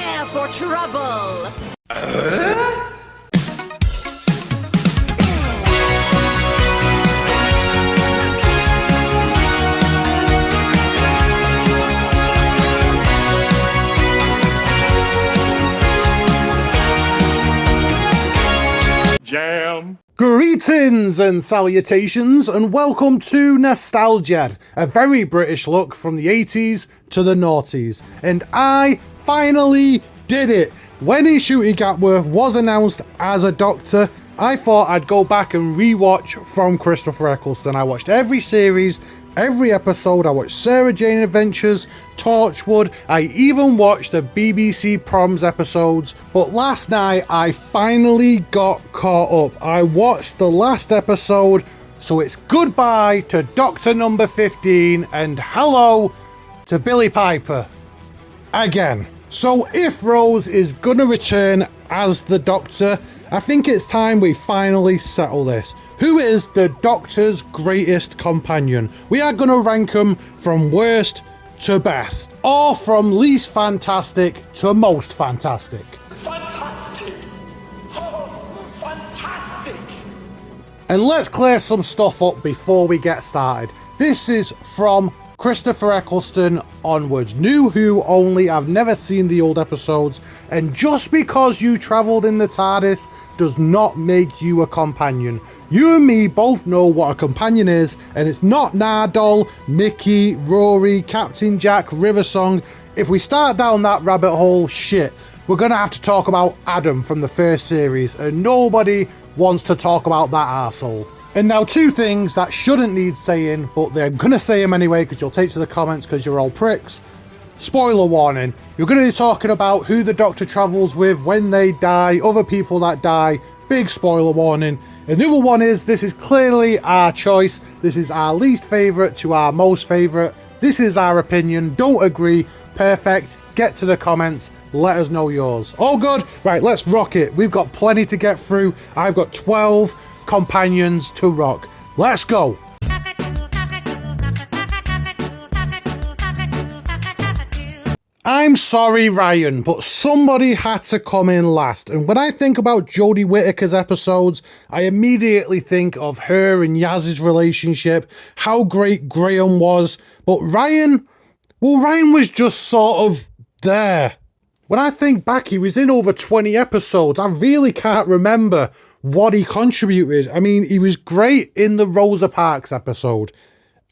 Prepare for trouble! Jam. Greetings and salutations and welcome to Nostalgia, a very British look from the 80s to the noughties. And I finally did it. When Ncuti Gatwas was announced as a Doctor, I thought I'd go back and rewatch from Christopher Eccleston. I watched every series, every episode. I watched Sarah Jane Adventures, Torchwood. I even watched the BBC Proms episodes. But last night, I finally got caught up. I watched the last episode, so it's goodbye to Doctor number 15 and hello to Billie Piper. Again. So if Rose is gonna return as the Doctor, I think it's time we finally settle this. Who is the Doctor's greatest companion? We are gonna rank them from worst to best, or from least fantastic to most fantastic. Fantastic! Oh, fantastic! And let's clear some stuff up before we get started. This is from Christopher Eccleston onwards. New Who only. I've never seen the old episodes, and just because you travelled in the TARDIS does not make you a companion. You and me both know what a companion is, and it's not Nardole, Mickey, Rory, Captain Jack, Riversong. If we start down that rabbit hole, shit, we're gonna have to talk about Adam from the first series, and nobody wants to talk about that arsehole. And now two things that shouldn't need saying, but they're gonna say them anyway because you'll take to the comments because you're all pricks. Spoiler warning, you're gonna be talking about who the Doctor travels with, when they die, other people that die, big spoiler warning. And the other one is, this is clearly our choice. This is our least favourite to our most favourite. This is our opinion, don't agree, perfect, get to the comments. Let us know yours. All good? Right, let's rock it. We've got plenty to get through. I've got 12 companions to rock. Let's go. I'm sorry, Ryan, but somebody had to come in last. And when I think about Jodie Whittaker's episodes, I immediately think of her and Yaz's relationship, how great Graham was. But Ryan, well, Ryan was just sort of there. When I think back, he was in over 20 episodes. I really can't remember what he contributed. I mean, he was great in the Rosa Parks episode,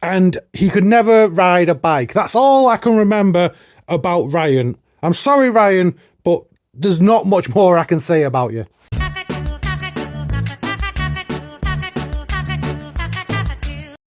and he could never ride a bike. That's all I can remember about Ryan. I'm sorry, Ryan, but there's not much more I can say about you.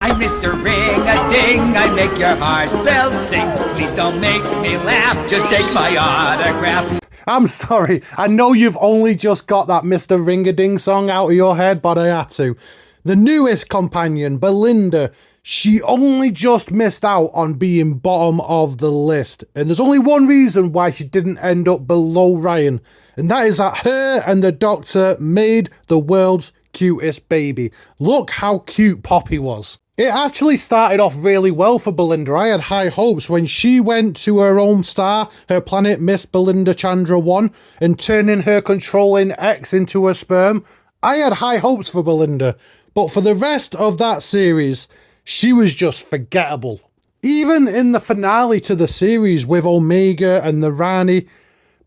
I'm Mr. Ring-a-Ding, I make your heart bells sing. Please don't make me laugh, just take my autograph. I'm sorry, I know you've only just got that Mr. Ring-a-Ding song out of your head, but I had to. The newest companion, Belinda, she only just missed out on being bottom of the list. And there's only one reason why she didn't end up below Ryan, and that is that her and the Doctor made the world's cutest baby. Look how cute Poppy was. It actually started off really well for Belinda. I had high hopes when she went to her own star, her planet Miss Belinda Chandra 1, and turning her controlling X into a sperm. I had high hopes for Belinda, but for the rest of that series, she was just forgettable. Even in the finale to the series with Omega and the Rani,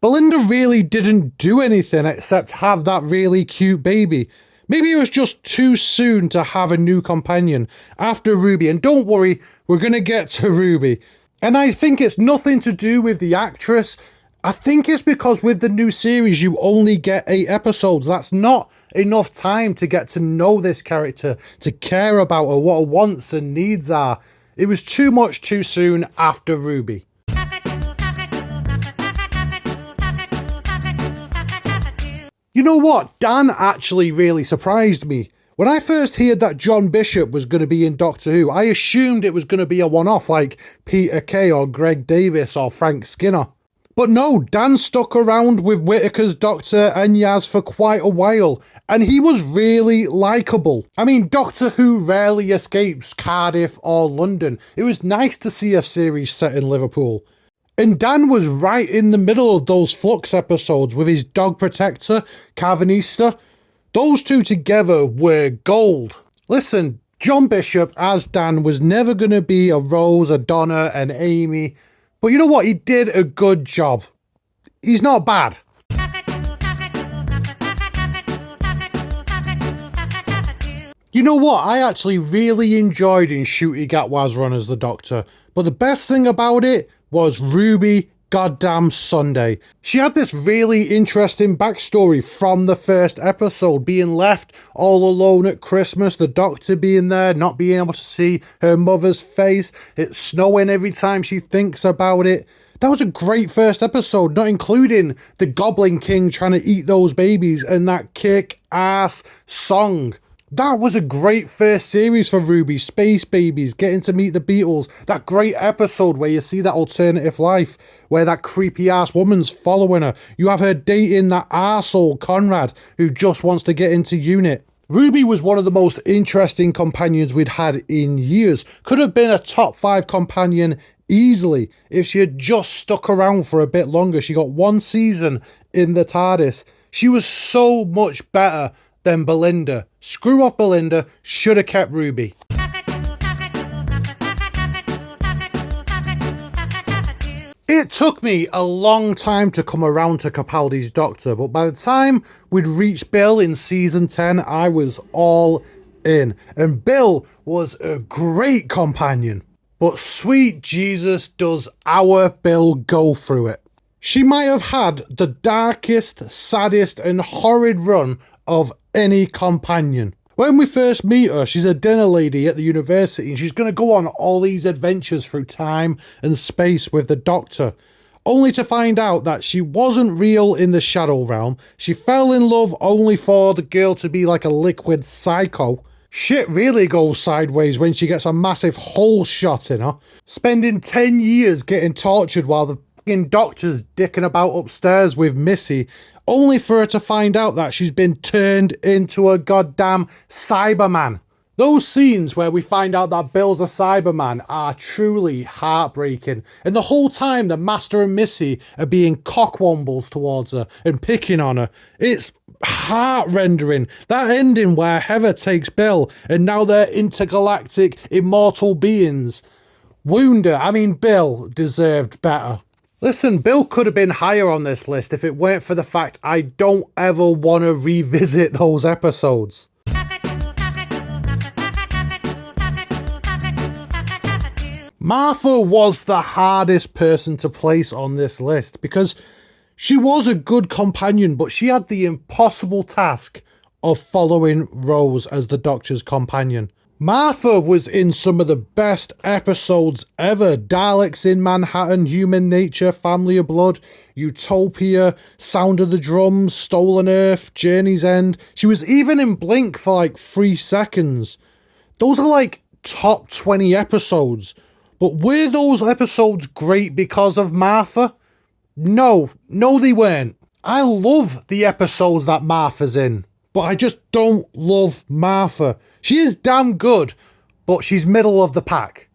Belinda really didn't do anything except have that really cute baby. Maybe it was just too soon to have a new companion after Ruby. And don't worry, we're going to get to Ruby. And I think it's nothing to do with the actress. I think it's because with the new series, you only get 8 episodes. That's not enough time to get to know this character, to care about her, what her wants and needs are. It was too much too soon after Ruby. You know what? Dan actually really surprised me. When I first heard that John Bishop was going to be in Doctor Who, I assumed it was going to be a one-off like Peter Kay or Greg Davis or Frank Skinner. But no, Dan stuck around with Whittaker's Doctor and Yaz for quite a while, and he was really likeable. I mean, Doctor Who rarely escapes Cardiff or London. It was nice to see a series set in Liverpool. And Dan was right in the middle of those Flux episodes with his dog protector, Carvanista. Those two together were gold. Listen, John Bishop as Dan was never going to be a Rose, a Donna, an Amy. But you know what? He did a good job. He's not bad. You know what? I actually really enjoyed Ncuti Gatwas' run as the Doctor. But the best thing about it was Ruby goddamn Sunday. She had this really interesting backstory from the first episode, being left all alone at Christmas, the Doctor being there, not being able to see her mother's face, it's snowing every time she thinks about it. That was a great first episode, not including the Goblin King trying to eat those babies and that kick-ass song. That was a great first series for Ruby. Space babies, getting to meet the Beatles. That great episode where you see that alternative life, where that creepy ass woman's following her. You have her dating that arsehole Conrad, who just wants to get into UNIT. Ruby was one of the most interesting companions we'd had in years. Could have been a top 5 companion easily if she had just stuck around for a bit longer. She got 1 season in the TARDIS. She was so much better than Belinda. Screw off Belinda, should have kept Ruby. It took me a long time to come around to Capaldi's Doctor, but by the time we'd reached Bill in season 10, I was all in. And Bill was a great companion. But sweet Jesus, does our Bill go through it. She might have had the darkest, saddest and horrid run of any companion. When we first meet her, she's a dinner lady at the university and she's going to go on all these adventures through time and space with the Doctor, only to find out that she wasn't real in the Shadow Realm. She fell in love only for the girl to be like a liquid psycho. Shit really goes sideways when she gets a massive hole shot in her, spending 10 years getting tortured while the fucking Doctor's dicking about upstairs with Missy, only for her to find out that she's been turned into a goddamn Cyberman. Those scenes where we find out that Bill's a Cyberman are truly heartbreaking. And the whole time the Master and Missy are being cockwombles towards her and picking on her. It's heart-rendering. That ending where Heather takes Bill and now they're intergalactic immortal beings. Bill deserved better. Listen, Bill could have been higher on this list if it weren't for the fact I don't ever want to revisit those episodes. Martha was the hardest person to place on this list because she was a good companion, but she had the impossible task of following Rose as the Doctor's companion. Martha was in some of the best episodes ever. Daleks in Manhattan, Human Nature, Family of Blood, Utopia, Sound of the Drums, Stolen Earth, Journey's End. She was even in Blink for like 3 seconds. Those are like top 20 episodes. But were those episodes great because of Martha? No, they weren't. I love the episodes that Martha's in, but I just don't love Martha. She is damn good, but she's middle of the pack.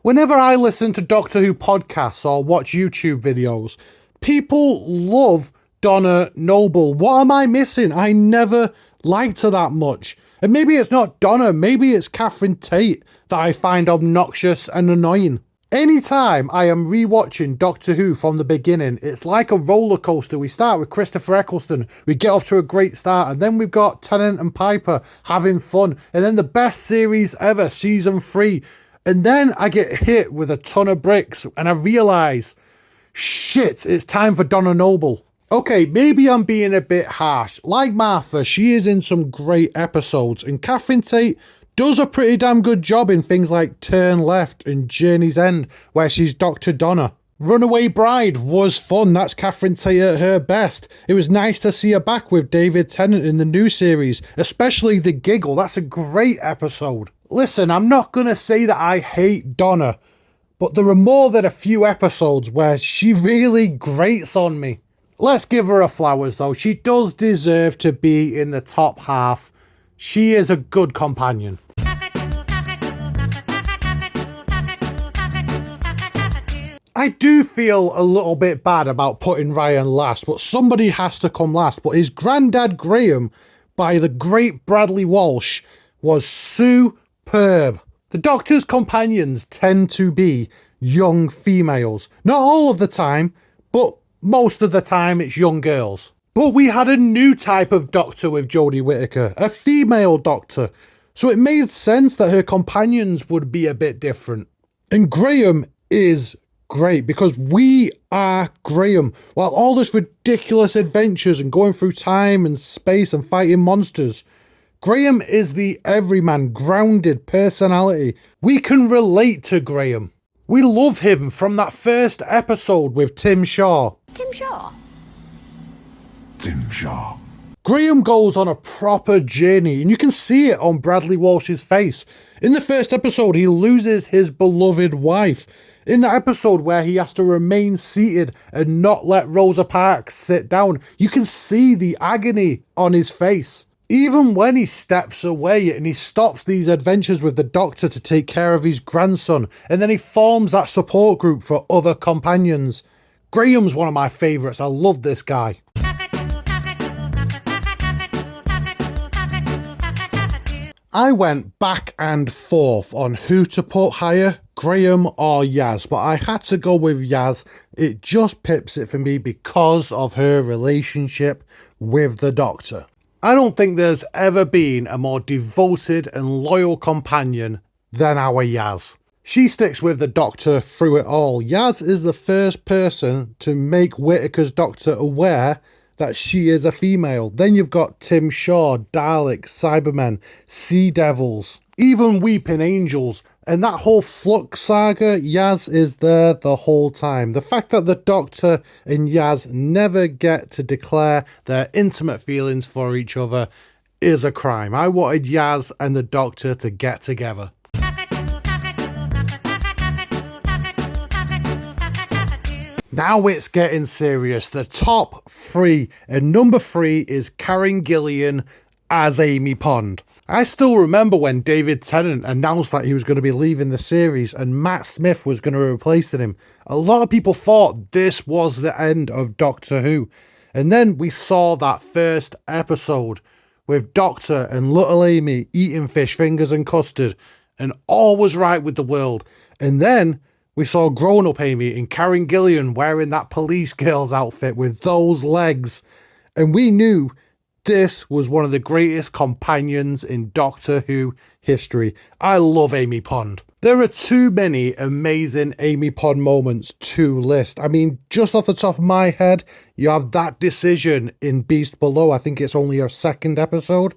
Whenever I listen to Doctor Who podcasts or watch YouTube videos, people love Donna Noble. What am I missing? I never liked her that much. And maybe it's not Donna, maybe it's Catherine Tate that I find obnoxious and annoying. Anytime I am rewatching Doctor Who from the beginning, it's like a roller coaster. We start with Christopher Eccleston, we get off to a great start, and then we've got Tennant and Piper having fun, and then the best series ever, season 3, and then I get hit with a ton of bricks, and I realise, shit, it's time for Donna Noble. Okay, maybe I'm being a bit harsh. Like Martha, she is in some great episodes, and Catherine Tate does a pretty damn good job in things like Turn Left and Journey's End, where she's Dr. Donna. Runaway Bride was fun. That's Catherine Tate at her best. It was nice to see her back with David Tennant in the new series, especially The Giggle. That's a great episode. Listen, I'm not going to say that I hate Donna, but there are more than a few episodes where she really grates on me. Let's give her her flowers though. She does deserve to be in the top half. She is a good companion. I do feel a little bit bad about putting Ryan last, but somebody has to come last. But his granddad Graham, by the great Bradley Walsh, was superb. The Doctor's companions tend to be young females. Not all of the time, but most of the time it's young girls. But we had a new type of Doctor with Jodie Whittaker, a female Doctor. So it made sense that her companions would be a bit different. And Graham is great because we are Graham. While all this ridiculous adventures and going through time and space and fighting monsters, Graham is the everyman, grounded personality. We can relate to Graham. We love him from that first episode with Tim Shaw. Tim Shaw. Tim Shaw. Graham goes on a proper journey, and you can see it on Bradley Walsh's face. In the first episode, he loses his beloved wife. In the episode where he has to remain seated and not let Rosa Parks sit down, you can see the agony on his face. Even when he steps away and he stops these adventures with the Doctor to take care of his grandson, and then he forms that support group for other companions. Graham's one of my favourites. I love this guy. I went back and forth on who to put higher, Graham or Yaz, but I had to go with Yaz. It just pips it for me because of her relationship with the Doctor. I don't think there's ever been a more devoted and loyal companion than our Yaz. She sticks with the Doctor through it all. Yaz is the first person to make Whittaker's Doctor aware that she is a female. Then you've got Tim Shaw, Daleks, Cybermen, Sea Devils, even Weeping Angels. And that whole Flux saga, Yaz is there the whole time. The fact that the Doctor and Yaz never get to declare their intimate feelings for each other is a crime. I wanted Yaz and the Doctor to get together. Now it's getting serious. The top three, and number 3 is Karen Gillan as Amy Pond. I still remember when David Tennant announced that he was going to be leaving the series and Matt Smith was going to replace him. A lot of people thought this was the end of Doctor Who. And then we saw that first episode with Doctor and little Amy eating fish fingers and custard, and all was right with the world. And then we saw grown-up Amy and Karen Gillan wearing that police girl's outfit with those legs. And we knew this was one of the greatest companions in Doctor Who history. I love Amy Pond. There are too many amazing Amy Pond moments to list. I mean, just off the top of my head, you have that decision in Beast Below. I think it's only her second episode.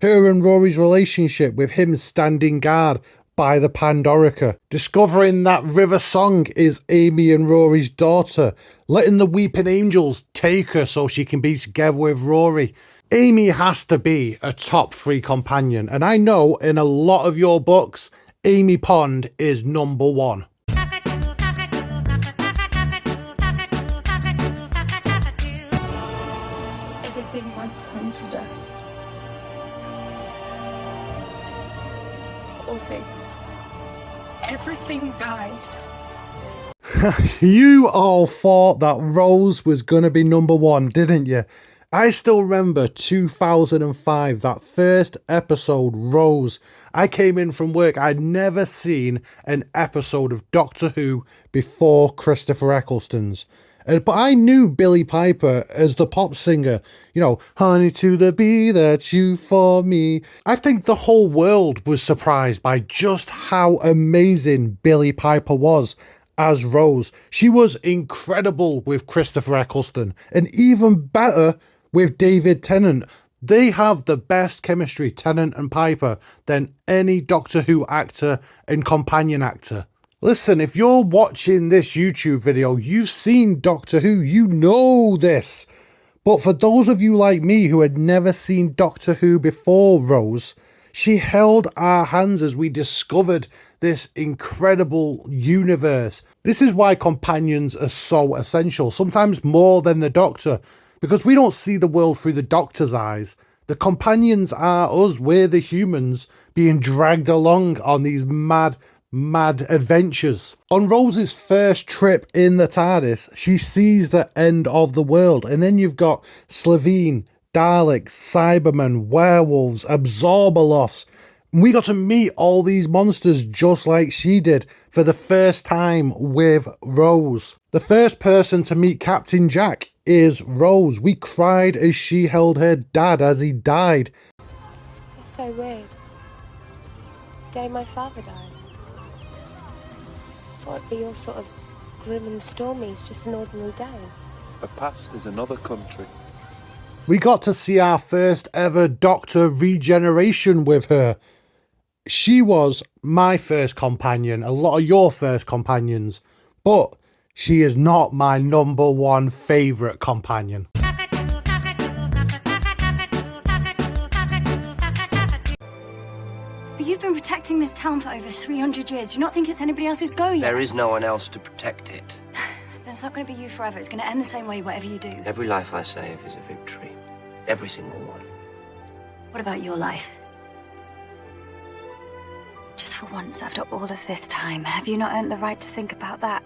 Her and Rory's relationship with him standing guard by the Pandorica. Discovering that River Song is Amy and Rory's daughter. Letting the Weeping Angels take her so she can be together with Rory. Amy has to be a top 3 companion. And I know in a lot of your books, Amy Pond is number 1. Everything must come to dust. All things. Everything dies. You all thought that Rose was going to be number 1, didn't you? I still remember 2005, that first episode, Rose. I came in from work. I'd never seen an episode of Doctor Who before Christopher Eccleston's. But I knew Billie Piper as the pop singer. You know, honey to the bee, that's you for me. I think the whole world was surprised by just how amazing Billie Piper was as Rose. She was incredible with Christopher Eccleston, and even better with David Tennant. They have the best chemistry, Tennant and Piper, than any Doctor Who actor and companion actor. Listen, if you're watching this YouTube video, you've seen Doctor Who, you know this. But for those of you like me who had never seen Doctor Who before Rose, she held our hands as we discovered this incredible universe. This is why companions are so essential, sometimes more than the Doctor, because we don't see the world through the Doctor's eyes. The companions are us, we're the humans being dragged along on these mad mad adventures. On Rose's first trip in the TARDIS, she sees the end of the world, and then you've got Slovene, Daleks, Cybermen, werewolves, Absorbaloths. We got to meet all these monsters just like she did for the first time with Rose. The first person to meet Captain Jack is Rose. We cried as she held her dad as he died. It's so weird. The day my father died. I thought it'd be all sort of grim and stormy. It's just an ordinary day. The past is another country. We got to see our first ever Doctor regeneration with her. She was my first companion, a lot of your first companions, but she is not my number one favourite companion. But you've been protecting this town for over 300 years. Do you not think it's anybody else's go yet? There is no one else to protect it. Then it's not going to be you forever. It's going to end the same way, whatever you do. Every life I save is a victory. Every single one. What about your life? Just for once, after all of this time, have you not earned the right to think about that?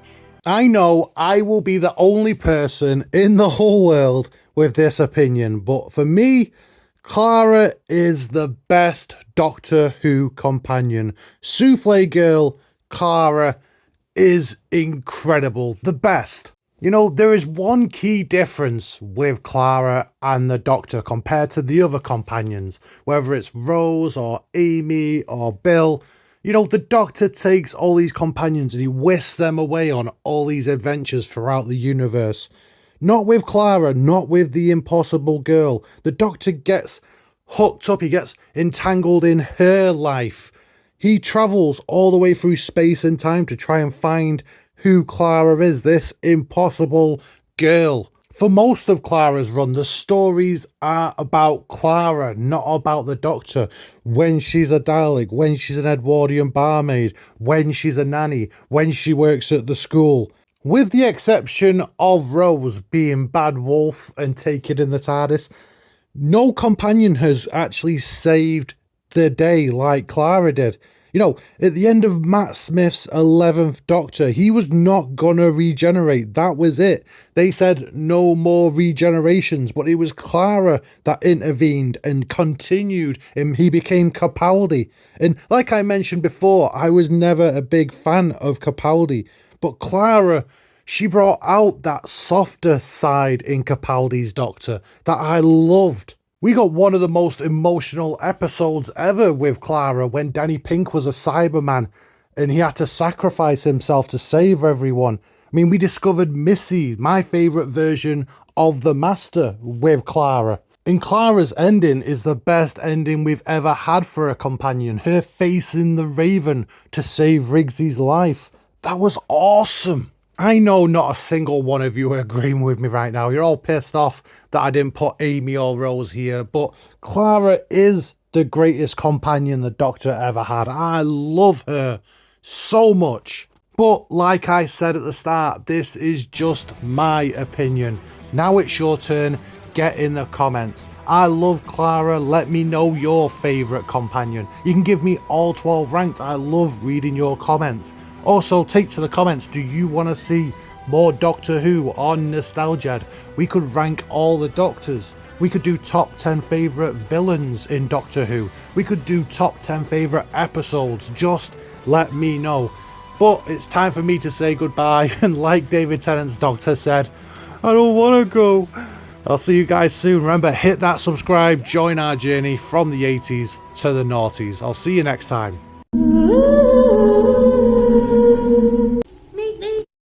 I know I will be the only person in the whole world with this opinion, but for me, Clara is the best Doctor Who companion. Souffle Girl, Clara is incredible, the best. You know, there is one key difference with Clara and the Doctor compared to the other companions, whether it's Rose or Amy or Bill. You know, the Doctor takes all these companions and he whisks them away on all these adventures throughout the universe. Not with Clara, not with the Impossible Girl. The Doctor gets hooked up, he gets entangled in her life. He travels all the way through space and time to try and find who Clara is, this impossible girl. For most of Clara's run, the stories are about Clara, not about the Doctor. When she's a Dalek, when she's an Edwardian barmaid, when she's a nanny, when she works at the school. With the exception of Rose being Bad Wolf and taken in the TARDIS, no companion has actually saved the day like Clara did. You know, at the end of Matt Smith's 11th Doctor, he was not gonna regenerate. That was it. They said no more regenerations, but it was Clara that intervened and continued, and he became Capaldi. And like I mentioned before, I was never a big fan of Capaldi, but Clara, she brought out that softer side in Capaldi's Doctor that I loved. We got one of the most emotional episodes ever with Clara when Danny Pink was a Cyberman and he had to sacrifice himself to save everyone. I mean, we discovered Missy, my favourite version of the Master, with Clara. And Clara's ending is the best ending we've ever had for a companion. Her facing the Raven to save Riggsy's life. That was awesome. I know not a single one of you are agreeing with me right now. You're all pissed off that I didn't put Amy or Rose here, but Clara is the greatest companion the Doctor ever had. I love her so much. But like I said at the start, this is just my opinion. Now it's your turn. Get in the comments. I love Clara. Let me know your favourite companion. You can give me all 12 ranked. I love reading your comments. Also, take to the comments, do you want to see more Doctor Who on Nostalgia? We could rank all the Doctors. We could do top 10 favourite villains in Doctor Who. We could do top 10 favourite episodes. Just let me know. But it's time for me to say goodbye. And like David Tennant's Doctor said, I don't want to go. I'll see you guys soon. Remember, hit that subscribe. Join our journey from the 80s to the noughties. I'll see you next time.